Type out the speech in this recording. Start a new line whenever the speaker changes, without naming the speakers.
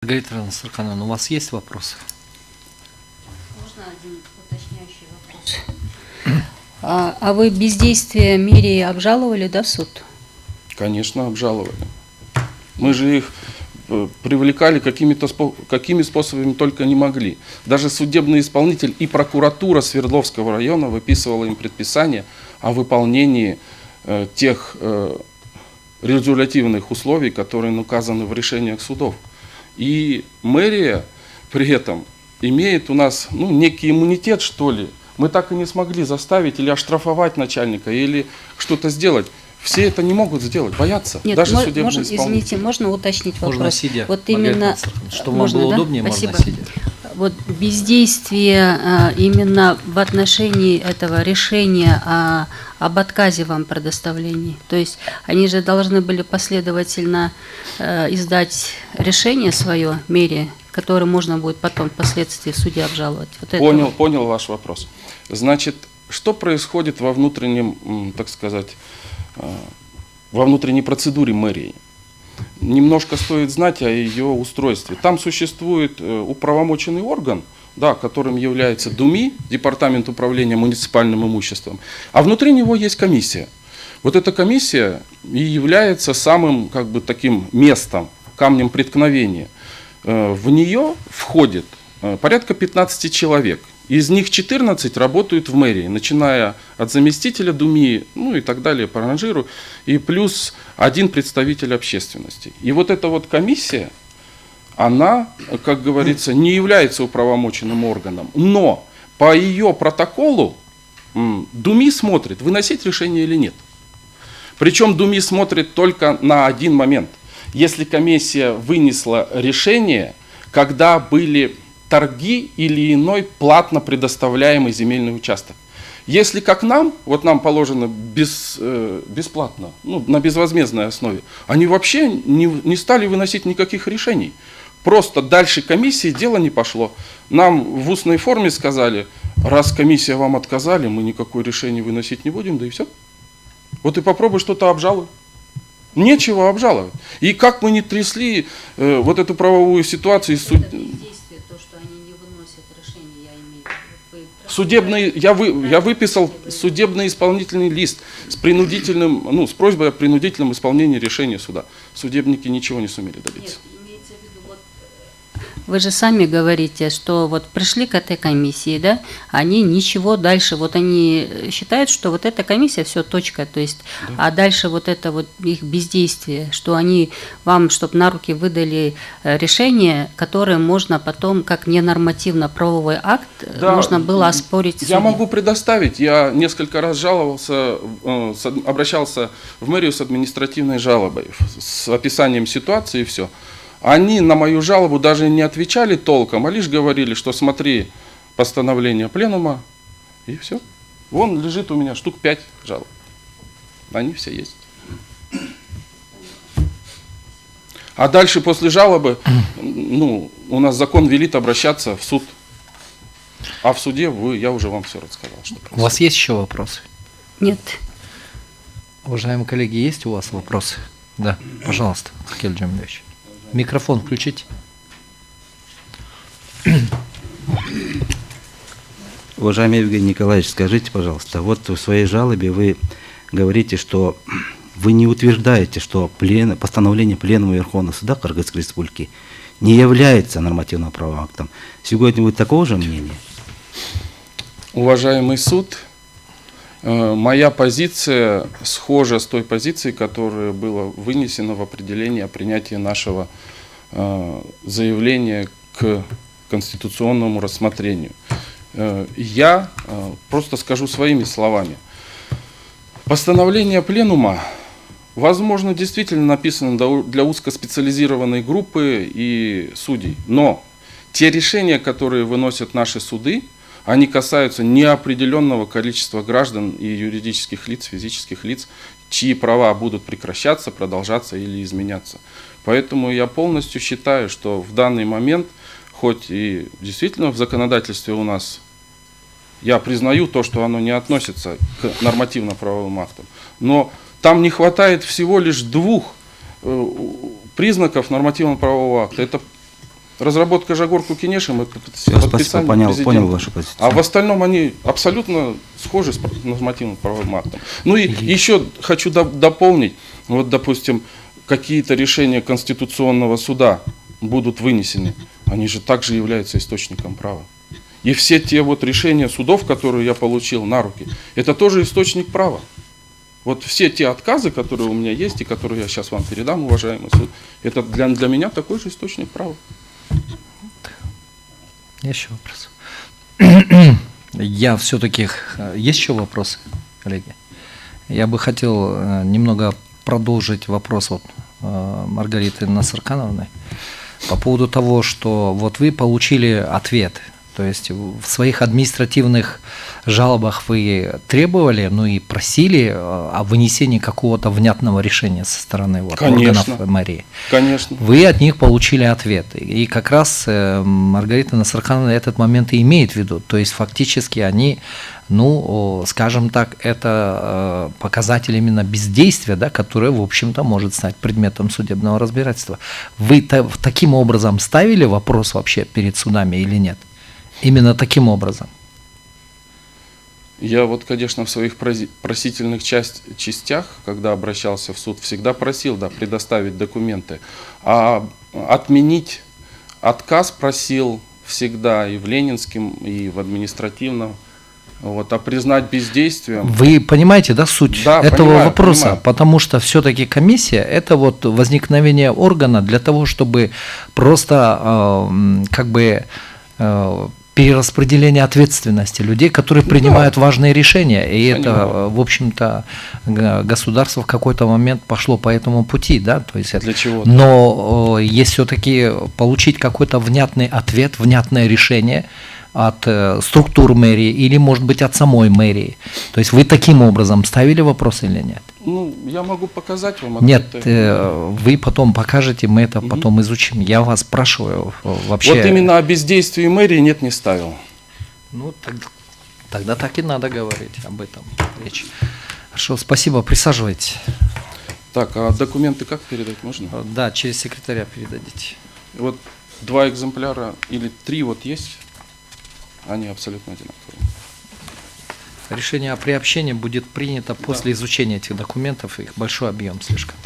Маргарита Насырхановна, у вас есть вопросы?
Можно один уточняющий вопрос? А вы бездействие мэрии обжаловали, да, в суд?
Конечно, обжаловали. Мы же их привлекали какими способами только не могли. Даже судебный исполнитель и прокуратура Свердловского района выписывала им предписание о выполнении тех резолютивных условий, которые указаны в решениях судов. И мэрия при этом имеет у нас некий иммунитет, что ли. Мы так и не смогли заставить или оштрафовать начальника, или что-то сделать. Все это не могут сделать, боятся.
Нет,
даже судебные исполнители.
Извините, можно уточнить вопрос?
Можно сидя.
Вот именно,
чтобы вам было удобнее,
Спасибо.
можно сидя.
Вот бездействие именно в отношении этого решения об отказе вам предоставлении. То есть они же должны были последовательно издать решение свое мэрии, которое можно будет потом впоследствии в суде обжаловать. Вот
Понял ваш вопрос. Значит, что происходит во внутреннем, так сказать, во внутренней процедуре мэрии? Немножко стоит знать о ее устройстве. Там существует уполномоченный орган, да, которым является ДУМИ, Департамент управления муниципальным имуществом, а внутри него есть комиссия. Вот эта комиссия и является самым таким местом, камнем преткновения. В нее входит порядка 15 человек. Из них 14 работают в мэрии, начиная от заместителя ДУМИ, и так далее, по ранжиру, и плюс один представитель общественности. И вот эта вот комиссия, она, как говорится, не является уполномоченным органом, но по ее протоколу ДУМИ смотрит, выносить решение или нет. Причем ДУМИ смотрит только на один момент. Если комиссия вынесла решение, когда были торги или иной платно предоставляемый земельный участок. Если как нам положено бесплатно, на безвозмездной основе, они вообще не стали выносить никаких решений. Просто дальше комиссии дело не пошло. Нам в устной форме сказали, раз комиссия вам отказали, мы никакое решение выносить не будем, да и все. Вот и попробуй что-то обжалуй. Нечего обжаловать. И как мы не трясли вот эту правовую ситуацию, я выписал судебный исполнительный лист с принудительным, с просьбой о принудительном исполнении решения суда. Судебники ничего не сумели добиться.
Нет, имеется в виду, вы же сами говорите, что пришли к этой комиссии, да, они ничего дальше, они считают, что эта комиссия, все, точка, то есть, да. А дальше это их бездействие, что они вам, чтобы на руки выдали решение, которое можно потом, как ненормативно-правовой акт, да, можно было оспорить.
Я могу предоставить, я несколько раз жаловался, обращался в мэрию с административной жалобой, с описанием ситуации и все. Они на мою жалобу даже не отвечали толком, а лишь говорили, что смотри постановление пленума, и все. Вон лежит у меня штук 5 жалоб. Они все есть. А дальше после жалобы, у нас закон велит обращаться в суд. А в суде я уже вам все рассказал.
У вас есть еще вопросы?
Нет.
Уважаемые коллеги, есть у вас вопросы? Да, пожалуйста, Хакель Джамилевич. Микрофон включите.
Уважаемый Евгений Николаевич, скажите, пожалуйста, в своей жалобе вы говорите, что вы не утверждаете, что постановление Пленума Верховного Суда Кыргызской Республики не является нормативно-правовым актом. Сегодня вы такого же мнения?
Уважаемый суд, моя позиция схожа с той позицией, которая была вынесена в определении о принятии нашего заявления к конституционному рассмотрению. Я просто скажу своими словами. Постановление пленума, возможно, действительно написано для узкоспециализированной группы и судей, но те решения, которые выносят наши суды, они касаются неопределенного количества граждан и юридических лиц, физических лиц, чьи права будут прекращаться, продолжаться или изменяться. Поэтому я полностью считаю, что в данный момент, хоть и действительно в законодательстве у нас, я признаю то, что оно не относится к нормативно-правовым актам, но там не хватает всего лишь двух признаков нормативно-правового акта. Это Разработка Жагорку Кенешем и
Всё,
подписание
спасибо, понял
президента.
вашу позицию.
А в остальном они абсолютно схожи с нормативным правовым актом. Ну и еще хочу дополнить, вот, допустим, какие-то решения Конституционного суда будут вынесены, они же также являются источником права. И все те вот решения судов, которые я получил на руки, это тоже источник права. Вот все те отказы, которые у меня есть и которые я сейчас вам передам, уважаемый суд, это для меня такой же источник права.
Еще вопрос. Я все-таки... Есть еще вопросы, коллеги? Я бы хотел немного продолжить вопрос вот, Маргариты Насыркановны по поводу того, что вот вы получили ответ. То есть в своих административных жалобах вы требовали, ну и просили о вынесении какого-то внятного решения со стороны вот, органов мэрии.
Конечно.
Вы от них получили ответ. И как раз Маргарита Насыркановна этот момент и имеет в виду. То есть фактически они, ну, скажем так, это показатель именно бездействия, да, которое, в общем-то, может стать предметом судебного разбирательства. Вы таким образом ставили вопрос вообще перед судами или нет? Именно таким образом.
Я вот, конечно, в своих просительных частях, когда обращался в суд, всегда просил, да, предоставить документы. А отменить отказ просил всегда и в Ленинском, и в административном. Вот, а признать бездействием...
Вы понимаете, да, суть этого вопроса? Понимаю. Потому что все-таки комиссия – это вот возникновение органа для того, чтобы просто как бы... перераспределение ответственности людей, которые принимают важные решения. И
Понимаю.
это, в общем-то, государство в какой-то момент пошло по этому пути, да, то есть
для чего?
Но есть все-таки получить какой-то внятный ответ, внятное решение от структур мэрии или, может быть, от самой мэрии. То есть вы таким образом ставили вопрос или нет?
Ну, я могу показать вам.
Нет, вы потом покажете, мы это потом изучим. Я вас спрашиваю вообще...
Вот именно о бездействии мэрии нет, не ставил.
Ну, тогда так и надо говорить об этом речь. Хорошо, спасибо, присаживайтесь.
Так, а документы как передать можно?
Да, через секретаря передадите.
Вот 2 экземпляра или 3 вот есть, они абсолютно одинаковые.
Решение о приобщении будет принято после изучения этих документов, их большой объем слишком.